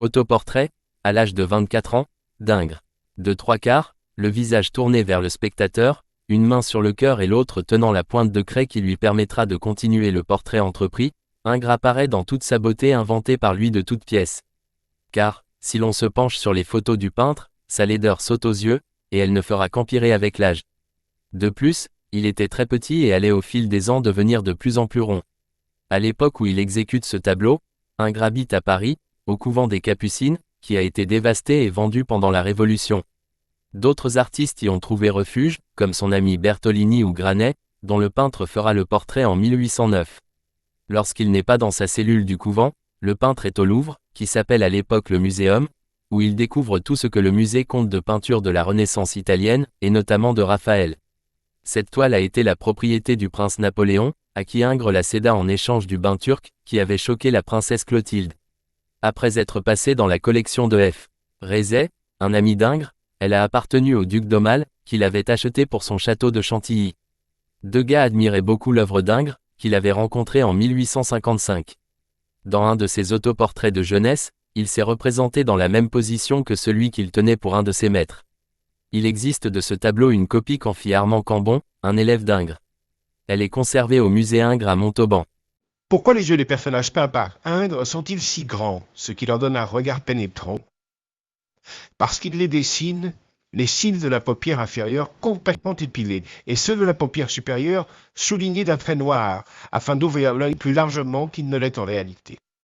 Autoportrait, à l'âge de 24 ans, d'Ingres. De 3/4, le visage tourné vers le spectateur, une main sur le cœur et l'autre tenant la pointe de craie qui lui permettra de continuer le portrait entrepris, Ingres apparaît dans toute sa beauté inventée par lui de toutes pièces. Car, si l'on se penche sur les photos du peintre, sa laideur saute aux yeux, et elle ne fera qu'empirer avec l'âge. De plus, il était très petit et allait au fil des ans devenir de plus en plus rond. À l'époque où il exécute ce tableau, Ingres habite à Paris, au couvent des Capucines, qui a été dévasté et vendu pendant la Révolution. D'autres artistes y ont trouvé refuge, comme son ami Bertolini ou Granet, dont le peintre fera le portrait en 1809. Lorsqu'il n'est pas dans sa cellule du couvent, le peintre est au Louvre, qui s'appelle à l'époque le Muséum, où il découvre tout ce que le musée compte de peintures de la Renaissance italienne, et notamment de Raphaël. Cette toile a été la propriété du prince Napoléon, à qui Ingres la céda en échange du bain turc, qui avait choqué la princesse Clotilde. Après être passée dans la collection de F. Rézet, un ami d'Ingres, elle a appartenu au duc d'Aumale, qui l'avait achetée pour son château de Chantilly. Degas admirait beaucoup l'œuvre d'Ingres, qu'il avait rencontrée en 1855. Dans un de ses autoportraits de jeunesse, il s'est représenté dans la même position que celui qu'il tenait pour un de ses maîtres. Il existe de ce tableau une copie qu'en fit Armand Cambon, un élève d'Ingres. Elle est conservée au musée Ingres à Montauban. Pourquoi les yeux des personnages peints par Ingres sont-ils si grands, ce qui leur donne un regard pénétrant? Parce qu'il les dessine, les cils de la paupière inférieure complètement épilés, et ceux de la paupière supérieure soulignés d'un trait noir, afin d'ouvrir l'œil plus largement qu'il ne l'est en réalité.